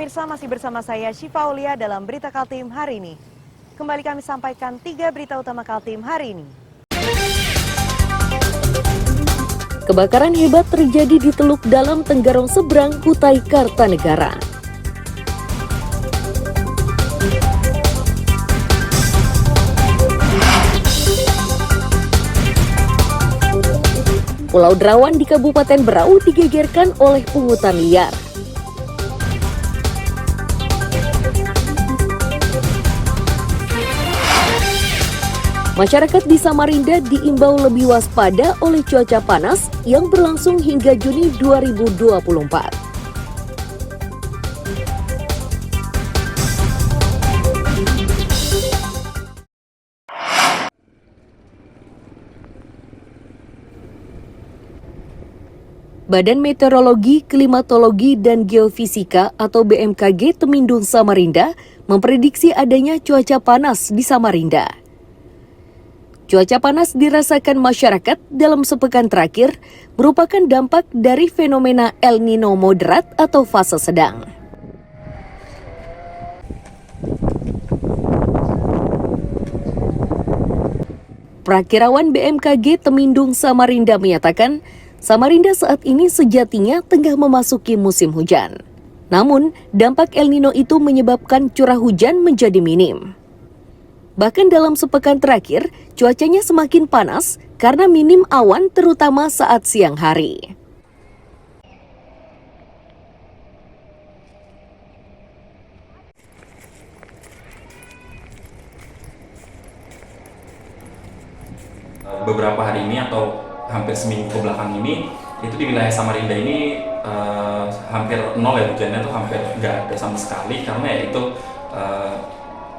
pemirsa, masih bersama saya Syifa Aulia dalam Berita Kaltim hari ini. Kembali kami sampaikan 3 berita utama Kaltim hari ini. Kebakaran hebat terjadi di Teluk Dalam Tenggarong Seberang, Kutai Kartanegara. Pulau Derawan di Kabupaten Berau digegerkan oleh pungutan liar. Masyarakat di Samarinda diimbau lebih waspada oleh cuaca panas yang berlangsung hingga Juni 2024. Badan Meteorologi, Klimatologi, dan Geofisika atau BMKG Temindung Samarinda memprediksi adanya cuaca panas di Samarinda. Cuaca panas dirasakan masyarakat dalam sepekan terakhir merupakan dampak dari fenomena El Nino moderat atau fase sedang. Prakirawan BMKG Temindung Samarinda menyatakan, Samarinda saat ini sejatinya tengah memasuki musim hujan. Namun, dampak El Nino itu menyebabkan curah hujan menjadi minim. Bahkan dalam sepekan terakhir, cuacanya semakin panas karena minim awan terutama saat siang hari. Beberapa hari ini atau hampir seminggu ke belakang ini, itu di wilayah Samarinda ini hampir nol ya, hujannya tuh hampir nggak ada sama sekali, karena ya itu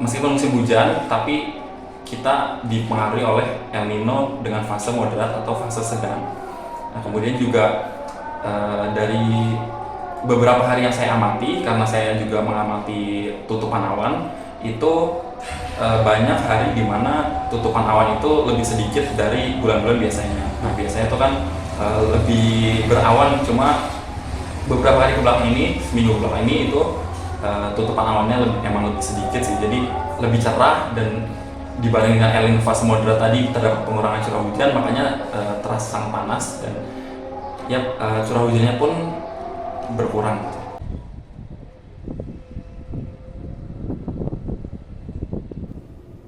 meskipun musim hujan, tapi kita dipengaruhi oleh El Nino dengan fase moderat atau fase sedang. Nah, kemudian juga dari beberapa hari yang saya amati, karena saya juga mengamati tutupan awan, itu banyak hari di mana tutupan awan itu lebih sedikit dari bulan-bulan biasanya. Nah, biasanya itu kan lebih berawan, cuma beberapa hari kebelakang ini, seminggu kebelakang ini itu tutupan awannya emang lebih sedikit sih, jadi lebih cerah, dan dibanding dengan El Nino fase moderat tadi terdapat pengurangan curah hujan, makanya terasa sangat panas, dan ya curah hujannya pun berkurang.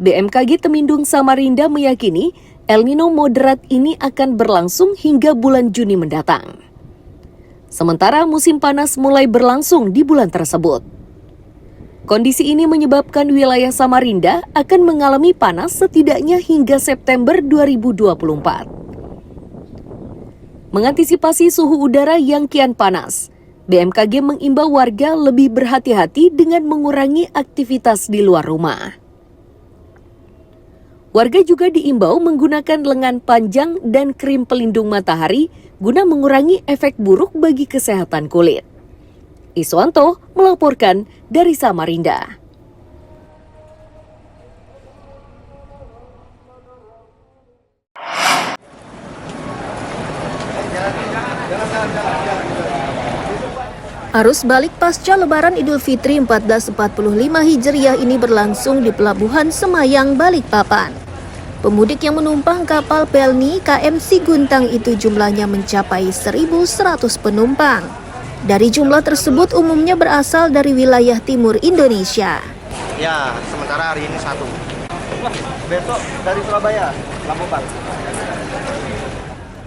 BMKG Temindung Samarinda meyakini El Nino moderat ini akan berlangsung hingga bulan Juni mendatang. Sementara musim panas mulai berlangsung di bulan tersebut. Kondisi ini menyebabkan wilayah Samarinda akan mengalami panas setidaknya hingga September 2024. Mengantisipasi suhu udara yang kian panas, BMKG mengimbau warga lebih berhati-hati dengan mengurangi aktivitas di luar rumah. Warga juga diimbau menggunakan lengan panjang dan krim pelindung matahari guna mengurangi efek buruk bagi kesehatan kulit. Iswanto melaporkan dari Samarinda. Arus balik pasca Lebaran Idul Fitri 1445 Hijriah ini berlangsung di Pelabuhan Semayang, Balikpapan. Pemudik yang menumpang kapal Pelni KM Siguntang itu jumlahnya mencapai 1.100 penumpang. Dari jumlah tersebut umumnya berasal dari wilayah timur Indonesia. Ya, sementara hari ini 1. Besok dari Surabaya, Lampung.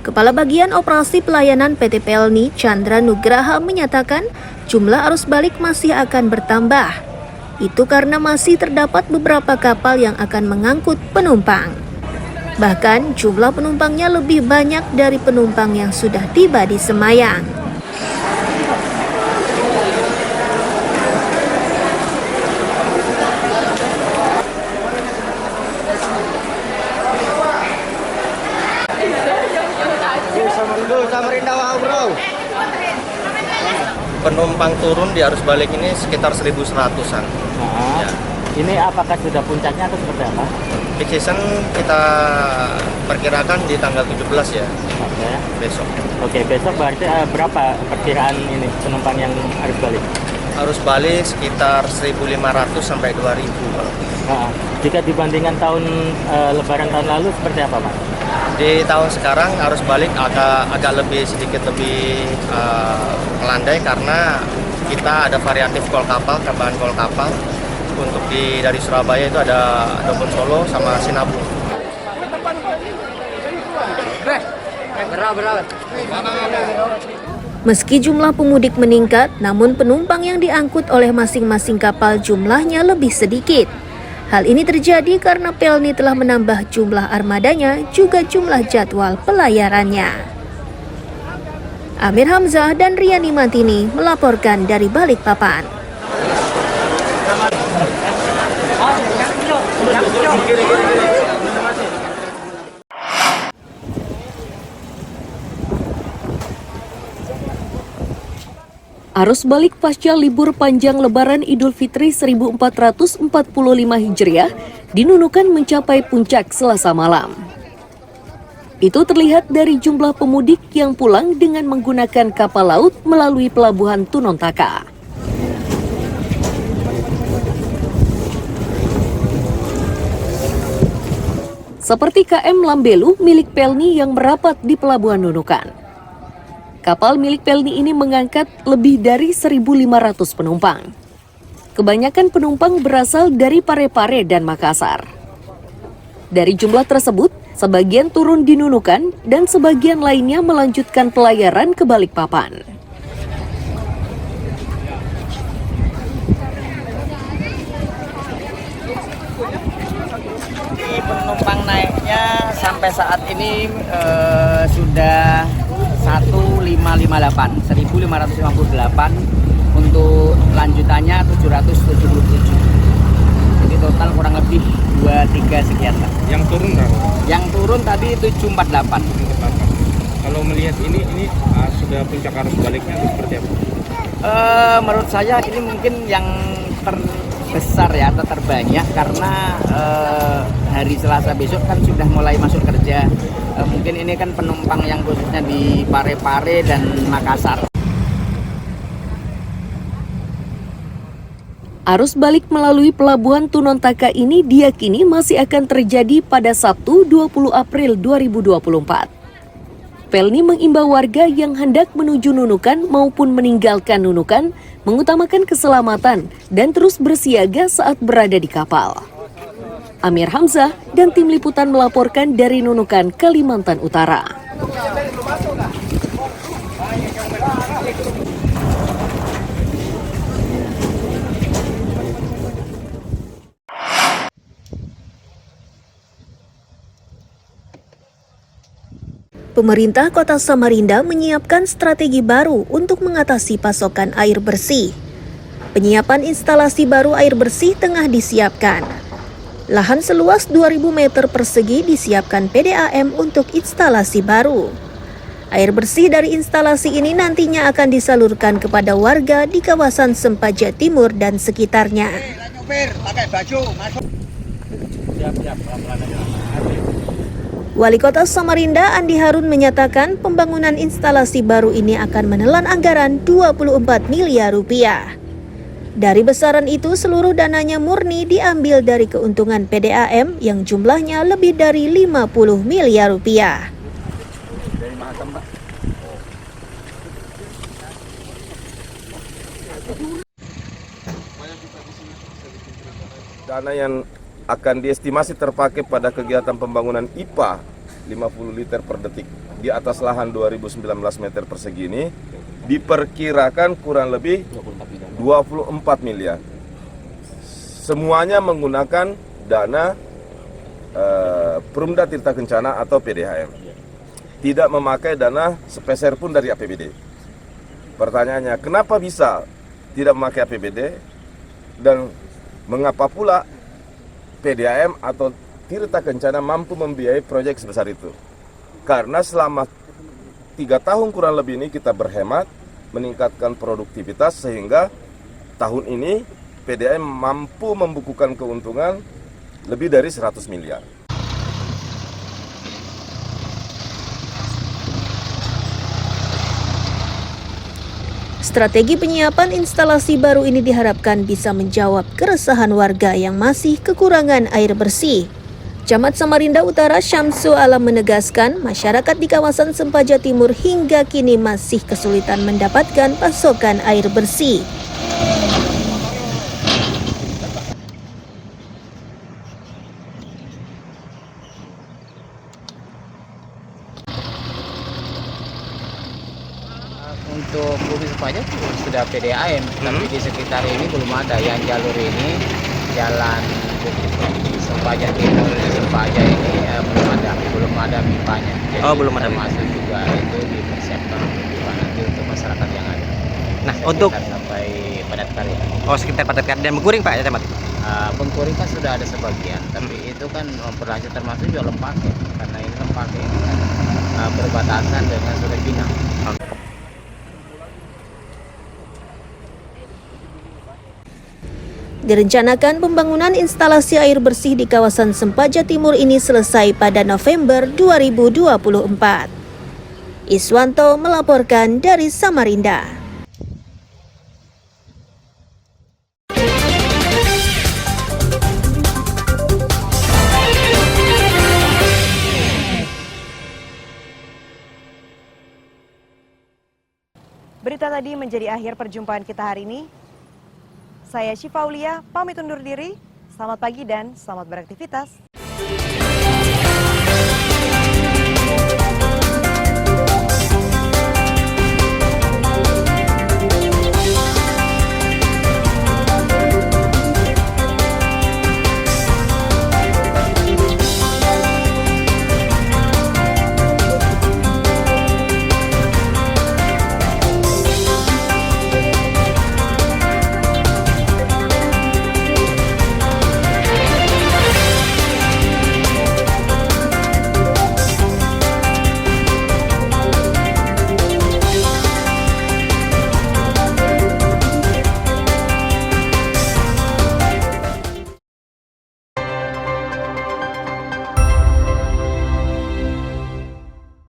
Kepala Bagian Operasi Pelayanan PT Pelni, Chandra Nugraha, menyatakan jumlah arus balik masih akan bertambah. Itu karena masih terdapat beberapa kapal yang akan mengangkut penumpang. Bahkan jumlah penumpangnya lebih banyak dari penumpang yang sudah tiba di Semayang. Samarinda, bro. Penumpang turun di arus balik ini sekitar 1.100-an. Ya. Ini apakah sudah puncaknya atau seperti apa? Peak season kita perkirakan di tanggal 17 ya. Oke. Besok. Oke, besok berarti berapa perkiraan ini penumpang yang arus balik? arus balik sekitar 1.500 sampai 2.000. Nah, jika dibandingkan tahun Lebaran tahun lalu seperti apa, Mas? Di tahun sekarang arus balik agak sedikit lebih melandai karena kita ada variatif kol kapal, tambahan kol kapal. Untuk dari Surabaya itu ada Dobon Solo sama Sinabung. Meski jumlah pemudik meningkat, namun penumpang yang diangkut oleh masing-masing kapal jumlahnya lebih sedikit. Hal ini terjadi karena Pelni telah menambah jumlah armadanya, juga jumlah jadwal pelayarannya. Amir Hamzah dan Riani Mantini melaporkan dari Balikpapan. Arus balik pasca libur panjang Lebaran Idul Fitri 1445 Hijriah di Nunukan mencapai puncak Selasa malam. Itu terlihat dari jumlah pemudik yang pulang dengan menggunakan kapal laut melalui pelabuhan Tunontaka. Seperti KM Lambelu milik Pelni yang merapat di pelabuhan Nunukan. Kapal milik Pelni ini mengangkat lebih dari 1.500 penumpang. Kebanyakan penumpang berasal dari Parepare dan Makassar. Dari jumlah tersebut, sebagian turun di Nunukan dan sebagian lainnya melanjutkan pelayaran ke Balikpapan. Penumpang naiknya sampai saat ini sudah 1558 untuk lanjutannya 777. Jadi total kurang lebih 23 sekian lah. Yang turun berapa? Yang turun tadi 748. Kalau melihat ini sudah puncak arus baliknya atau seperti apa? Menurut saya ini mungkin yang terbesar ya atau terbanyak karena hari Selasa besok kan sudah mulai masuk kerja. Mungkin ini kan penumpang yang khususnya di Parepare dan Makassar. Arus balik melalui pelabuhan Tunontaka ini diyakini masih akan terjadi pada Sabtu 20 April 2024. Pelni mengimbau warga yang hendak menuju Nunukan maupun meninggalkan Nunukan mengutamakan keselamatan dan terus bersiaga saat berada di kapal. Amir Hamzah dan tim liputan melaporkan dari Nunukan, Kalimantan Utara. Pemerintah Kota Samarinda menyiapkan strategi baru untuk mengatasi pasokan air bersih. Penyiapan instalasi baru air bersih tengah disiapkan. Lahan seluas 2.000 meter persegi disiapkan PDAM untuk instalasi baru. Air bersih dari instalasi ini nantinya akan disalurkan kepada warga di kawasan Sempaja Timur dan sekitarnya. Wali Kota Samarinda Andi Harun menyatakan pembangunan instalasi baru ini akan menelan anggaran 24 miliar rupiah. Dari besaran itu, seluruh dananya murni diambil dari keuntungan PDAM yang jumlahnya lebih dari 50 miliar rupiah. Dana yang akan diestimasi terpakai pada kegiatan pembangunan IPA 50 liter per detik di atas lahan 2019 meter persegi ini diperkirakan kurang lebih 24 miliar. Semuanya menggunakan dana Perumda Tirta Kencana atau PDHM. Tidak memakai dana sepeser pun dari APBD. Pertanyaannya, kenapa bisa tidak memakai APBD dan mengapa pula PDAM atau Tirta Kencana mampu membiayai proyek sebesar itu? Karena selama 3 tahun kurang lebih ini kita berhemat, meningkatkan produktivitas sehingga tahun ini PDAM mampu membukukan keuntungan lebih dari 100 miliar. Strategi penyiapan instalasi baru ini diharapkan bisa menjawab keresahan warga yang masih kekurangan air bersih. Camat Samarinda Utara Syamsu Alam menegaskan masyarakat di kawasan Sempaja Timur hingga kini masih kesulitan mendapatkan pasokan air bersih. Untuk Bukit Sempaja sudah PDAM, tapi di sekitar ini belum ada. Yang jalur ini, jalan Bukit Sempaja Timur, Sempaja ini belum ada pipanya. Jadi belum ada pipa. masuk juga itu dipersiapkan untuk pipa nanti untuk masyarakat yang ada. Nah, untuk Sampai Padat Karya. sekitar Padat Karya dan Mengkuring Pak ya Camat? Pengkuring kan sudah ada sebagian, tapi itu kan berlanjut termasuk juga Lempake, karena ini Lempake ini kan berbatasan dengan Sungai Pinang. Direncanakan pembangunan instalasi air bersih di kawasan Sempaja Timur ini selesai pada November 2024. Iswanto melaporkan dari Samarinda. Berita tadi menjadi akhir perjumpaan kita hari ini. Saya Syifa Aulia, pamit undur diri. Selamat pagi dan selamat beraktivitas.